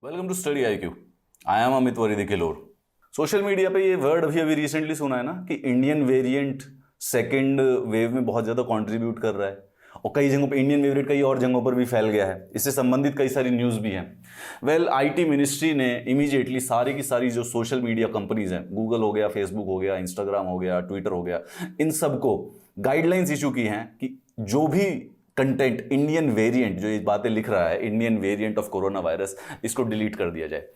Welcome to study IQ। I am Amit वरीदी किलोर। Social media पे ये वर्ड अभी रिसेंटली सुना है ना कि इंडियन वेरिएंट सेकेंड वेव में बहुत ज्यादा कंट्रीब्यूट कर रहा है और कई जगहों पे इंडियन वेरिएंट कई और जगहों पर भी फैल गया है। इससे संबंधित कई सारी न्यूज भी हैं। वेल IT मिनिस्ट्री ने इमीडिएटली सारी की सारी जो सोशल मीडिया कंपनीज हैं, गूगल हो गया, फेसबुक हो गया, इंस्टाग्राम हो गया, ट्विटर हो गया, इन सबको गाइडलाइंस इशू की हैं कि जो भी कंटेंट इंडियन वेरिएंट, जो ये बातें लिख रहा है Indian variant of corona virus, इसको डिलीट कर दिया जाए।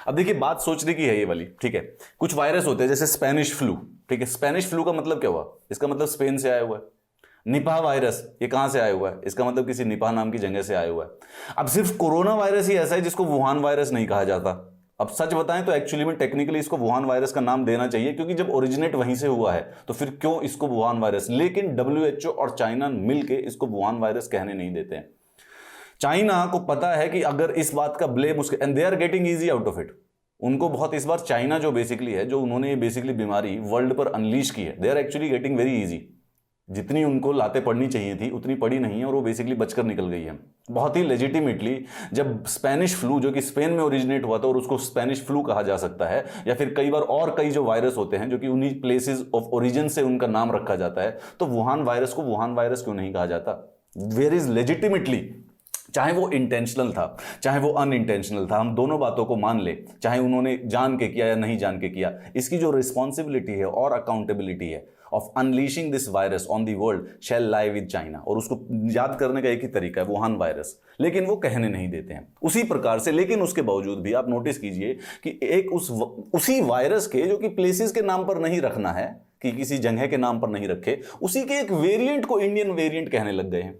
अब देखिए बात सोचने की है ये वाली, ठीक है। कुछ वायरस होते हैं जैसे स्पेनिश फ्लू, ठीक है। स्पेनिश फ्लू का मतलब क्या हुआ? इसका मतलब स्पेन से आया हुआ है। निपाह वायरस, ये कहां से आया हुआ है? इसका मतलब किसी निपाह नाम की जगह से आया हुआ है। अब सिर्फ कोरोना वायरस ही ऐसा है जिसको वुहान वायरस नहीं कहा जाता। अब सच बताएं तो एक्चुअली में टेक्निकली इसको वुहान वायरस का नाम देना चाहिए, क्योंकि जब ओरिजिनेट वहीं से हुआ है तो फिर क्यों इसको वुहान वायरस। लेकिन WHO और चाइना मिलके इसको वुहान वायरस कहने नहीं देते हैं। चाइना को पता है कि अगर इस बात का ब्लेम उसके, and they are getting easy out of it. उनको बहुत इस बार चाइना जो बेसिकली है, जो उन्होंने बेसिकली बीमारी वर्ल्ड पर अनलीश की है, they are actually getting very easy. जितनी उनको लाते पड़नी चाहिए थी उतनी पड़ी नहीं है और वो बेसिकली बचकर निकल गई है बहुत ही लेजिटिमेटली। जब स्पेनिश फ्लू, जो कि स्पेन में ओरिजिनेट हुआ था और उसको स्पेनिश फ्लू कहा जा सकता है, या फिर कई बार और कई जो वायरस होते हैं जो कि उन्हीं प्लेसेस ऑफ ओरिजिन से उनका नाम रखा जाता है, तो वुहान वायरस को वुहान वायरस क्यों नहीं कहा जाता? वेयर इज लेजिटिमेटली, चाहे वो इंटेंशनल था चाहे वो अनइंटेंशनल था, हम दोनों बातों को मान ले, चाहे उन्होंने जान के किया या नहीं जान के किया, इसकी जो रिस्पॉन्सिबिलिटी है और अकाउंटेबिलिटी है of unleashing this virus on the world shall lie with China. और उसको याद करने का एक ही तरीका है, वुहान वायरस, लेकिन वो कहने नहीं देते हैं उसी प्रकार से। लेकिन उसके बावजूद भी आप नोटिस कीजिए कि एक उसी वायरस के, जो कि प्लेसेस के नाम पर नहीं रखना है, कि किसी जगह के नाम पर नहीं रखे, उसी के एक वेरिएंट को इंडियन वेरिएंट कहने लग गए हैं।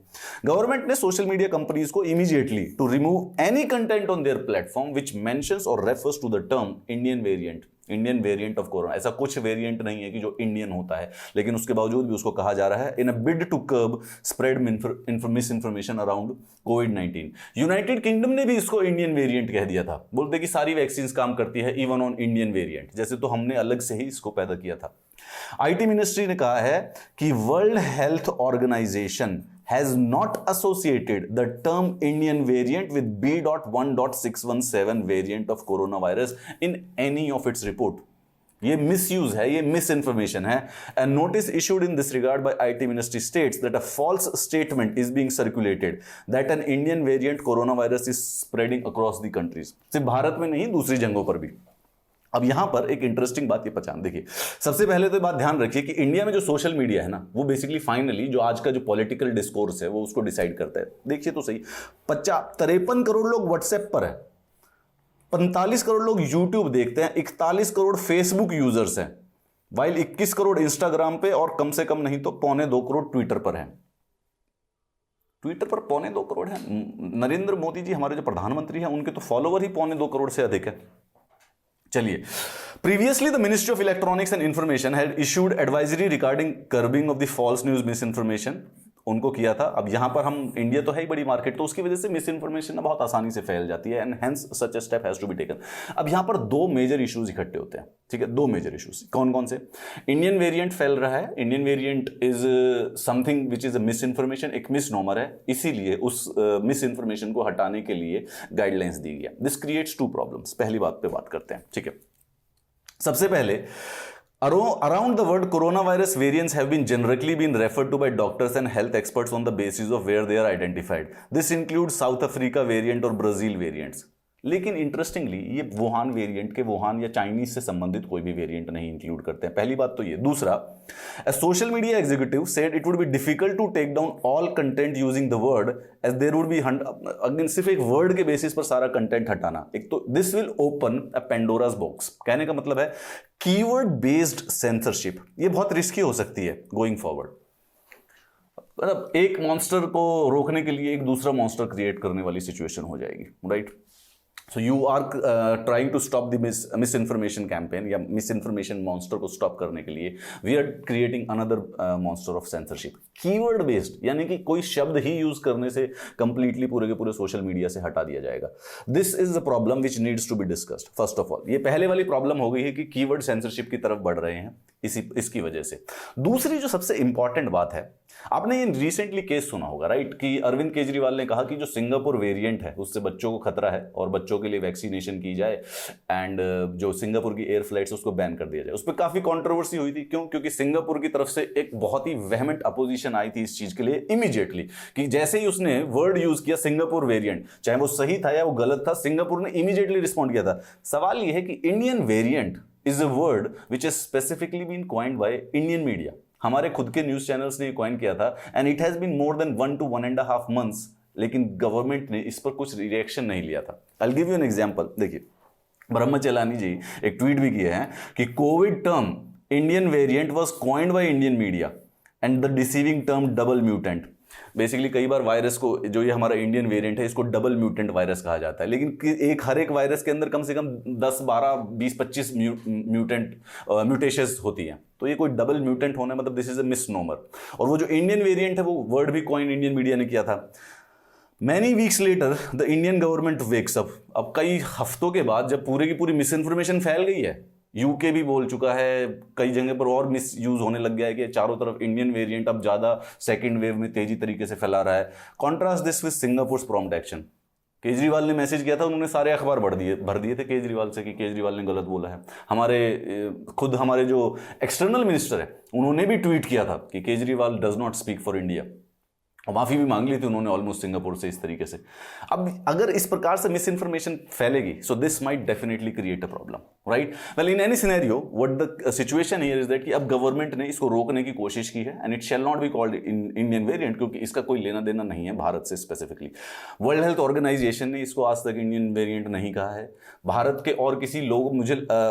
गवर्नमेंट ने सोशल मीडिया कंपनीज को immediately to remove any content on their platform which mentions और refers to the term Indian variant of corona. ऐसा कुछ वेरिएंट नहीं है कि जो इंडियन होता है, लेकिन उसके बावजूद भी उसको कहा जा रहा है in a bid to curb spread misinformation around COVID-19। United Kingdom ने भी इसको इंडियन वेरिएंट कह दिया था, बोलते कि सारी वैक्सीन काम करती है इवन ऑन इंडियन वेरिएंट, जैसे तो हमने अलग से ही इसको पैदा किया था। IT मिनिस्ट्री ने कहा है कि World Health Organization has not associated the term Indian variant with B.1.617 variant of coronavirus in any of its report। ये मिसयूज है, ये मिस इंफॉर्मेशन है। A notice issued in this regard by IT ministry states that a false statement is being circulated that an Indian variant coronavirus is spreading across the countries। सिर्फ भारत में नहीं, दूसरी जगहों पर भी। अब यहां पर एक इंटरेस्टिंग बात ये पहचान, देखिए सबसे पहले तो बात ध्यान रखिए कि इंडिया में जो सोशल मीडिया है ना, वो बेसिकली फाइनली जो आज का जो पॉलिटिकल डिस्कोर्स है वो उसको डिसाइड करता है। देखिए तो सही, 53 करोड़ लोग व्हाट्सएप पर है, 45 करोड़ लोग यूट्यूब देखते हैं, 41 करोड़ फेसबुक यूजर्स हैं, वाइल 21 करोड़ इंस्टाग्राम पे और कम से कम नहीं तो 2.25 करोड़ ट्विटर पर है। ट्विटर पर 2.25 करोड़ है। नरेंद्र मोदी जी हमारे जो प्रधानमंत्री हैं, उनके तो फॉलोवर ही 2.25 करोड़ से अधिक है। चलिए, previously the Ministry of Electronics and Information had issued advisory regarding curbing of the false news misinformation। उनको किया था। अब यहां पर हम, इंडिया तो है ही बड़ी मार्केट, तो उसकी वजह से मिस इन्फॉर्मेशन ना बहुत आसानी से फैल जाती है, and hence such a step has to be taken. अब यहां पर दो मेजर इश्यूज इकट्ठे होते हैं, ठीक है। दो मेजर इश्यूज कौन कौन से? इंडियन वेरिएंट फैल रहा है, Indian variant is something which is a miss information, एक मिसनोमर है, इसीलिए उस मिस इन्फॉर्मेशन को हटाने के लिए गाइडलाइंस दी गई है। This creates to problems. पहली बात पे बात करते हैं, ठीक है। सबसे पहले, around the world coronavirus variants have been generally been referred to by doctors and health experts on the basis of where they are identified। This includes South Africa variant और Brazil variants। लेकिन interestingly ये Wuhan variant के, Wuhan या Chinese से संबंधित कोई भी variant नहीं इंक्लूड करते हैं। पहली बात तो ये। दूसरा, a social media executive said it would be difficult to take down all content using the word as there would be again सिर्फ एक वर्ड के बेसिस पर सारा कंटेंट हटाना, एक तो this will open a Pandora's box. कहने का मतलब है कीवर्ड बेस्ड सेंसरशिप, ये बहुत रिस्की हो सकती है गोइंग फॉरवर्ड। मतलब एक मॉन्स्टर को रोकने के लिए एक दूसरा मॉन्स्टर क्रिएट करने वाली सिचुएशन हो जाएगी, right. So you are trying to stop the misinformation campaign या misinformation monster को stop करने के लिए we are creating another monster of censorship। Keyword based, यानी कि कोई शब्द ही यूज करने से कंप्लीटली पूरे के पूरे सोशल मीडिया से हटा दिया जाएगा। This is the problem which needs to be discussed. First of all, ये पहले वाली प्रॉब्लम हो गई है कि कीवर्ड सेंसरशिप की तरफ बढ़ रहे हैं इसकी वजह से। दूसरी जो सबसे इंपॉर्टेंट बात है आपने ये रिसेंटली केस सुना होगा राइट, कि अरविंद केजरीवाल ने कहा कि जो सिंगापुर वेरिएंट है उससे बच्चों को खतरा है और बच्चों के लिए वैक्सीनेशन की जाए एंड जो सिंगापुर की एयर फ्लाइट्स उसको बैन कर दिया जाए। उस पर काफी कंट्रोवर्सी हुई थी। क्यों? क्योंकि सिंगापुर की तरफ से एक बहुत ही वेहमेंट अपोजिशन आई थी इस चीज के लिए इमीडिएटली, कि जैसे ही उसने वर्ड यूज किया सिंगापुर वेरिएंट, चाहे वो सही था या वो गलत था, सिंगापुर ने इमीडिएटली रिस्पॉन्ड किया था। सवाल यह है कि Indian variant is a word which is specifically been coined by Indian media. हमारे खुद के न्यूज चैनल्स ने कॉइन किया था and it has been more than 1 to 1.5 months, लेकिन गवर्नमेंट ने इस पर कुछ रिएक्शन नहीं लिया था। I give you an example. देखिए, ब्रह्मचलानी जी एक ट्वीट भी किए हैं कि Covid term Indian variant was coined by Indian media and the deceiving term double mutant. Basically कई बार वायरस को, जो ये हमारा इंडियन वेरिएंट है, इसको डबल म्यूटेंट वायरस कहा जाता है, लेकिन हर एक वायरस के अंदर कम से कम 10, 12, 20, 25 म्यूटेशंस होती हैं। तो ये कोई डबल म्यूटेंट होना मतलब दिस इज अ मिसनोमर। और वो जो इंडियन वेरिएंट है वो वर्ड भी कॉइन इंडियन मीडिया ने किया था। Many weeks later the Indian government wakes up. अब कई हफ्तों के बाद जब पूरी की पूरी मिस इन्फॉर्मेशन फैल गई है, यूके भी बोल चुका है, कई जगह पर और मिस यूज होने लग गया है कि चारों तरफ इंडियन वेरिएंट अब ज्यादा सेकंड वेव में तेजी तरीके से फैला रहा है। Contrast this with Singapore prompt action. Kejriwal ने मैसेज किया था, उन्होंने सारे अखबार भर दिए थे केजरीवाल से कि केजरीवाल ने गलत बोला है। हमारे जो एक्सटर्नल मिनिस्टर है उन्होंने भी ट्वीट किया था कि Kejriwal does not speak for India, और माफी भी मांग ली थी उन्होंने ऑलमोस्ट सिंगापुर से इस तरीके से। अब अगर इस प्रकार से मिस इन्फॉर्मेशन फैलेगी, so this might definitely create a problem, right. Well, in any scenario what the situation here is that कि अब गवर्नमेंट ने इसको रोकने की कोशिश की है and it shall not be called Indian variant, क्योंकि इसका कोई लेना देना नहीं है भारत से स्पेसिफिकली। वर्ल्ड हेल्थ ऑर्गेनाइजेशन ने इसको आज तक इंडियन वेरिएंट नहीं कहा है। भारत के और किसी लोग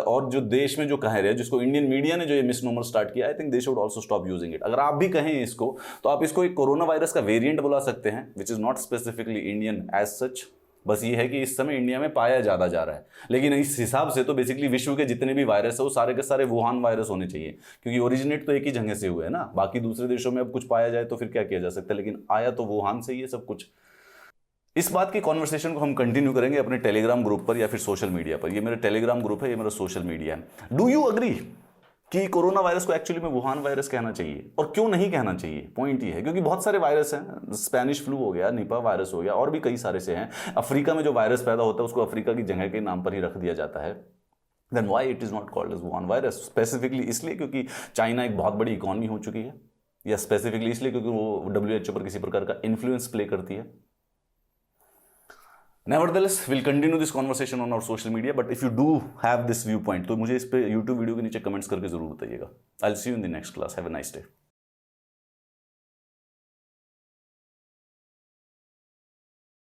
और जो देश में जो कह रहे हैं, जिसको इंडियन मीडिया ने जो ये मिसनोमर स्टार्ट किया, I think they should also stop using it. अगर आप भी कहें इसको, तो आप इसको एक कोरोना वायरस का वेरिएंट बुला सकते हैं, which is not specifically Indian as such. बस ये है कि इस समय इंडिया में पाया ज्यादा जा रहा है, लेकिन इस हिसाब से तो बेसिकली विश्व के जितने भी वायरस है वो सारे के सारे वुहान वायरस होने चाहिए, क्योंकि ओरिजिनेट तो एक ही जगह से हुए है ना। बाकी दूसरे देशों में अब कुछ पाया जाए तो फिर क्या किया जा सकता है, लेकिन आया तो वुहान से ही है सब कुछ। इस बात की कॉन्वर्सेशन को हम कंटिन्यू करेंगे अपने टेलीग्राम ग्रुप पर या फिर सोशल मीडिया पर। ये मेरा टेलीग्राम ग्रुप है, ये मेरा सोशल मीडिया है। डू यू अग्री कि कोरोना वायरस को एक्चुअली में वुहान वायरस कहना चाहिए, और क्यों नहीं कहना चाहिए? पॉइंट ये है क्योंकि बहुत सारे वायरस हैं, स्पेनिश फ्लू हो गया, निपा वायरस हो गया, और भी कई सारे से हैं। अफ्रीका में जो वायरस पैदा होता है उसको अफ्रीका की जगह के नाम पर ही रख दिया जाता है। Then why it is not called as Wuhan virus? Specifically इसलिए क्योंकि चाइना एक बहुत बड़ी इकॉनमी हो चुकी है, या स्पेसिफिकली इसलिए क्योंकि वो WHO पर किसी प्रकार का इन्फ्लुएंस प्ले करती है? Nevertheless, we'll continue this conversation on our social media, but if you do have this viewpoint, तो मुझे इस पे YouTube वीडियो के नीचे कमेंट्स करके जरूर बताइएगा। I'll see you in the next class. Have a nice day.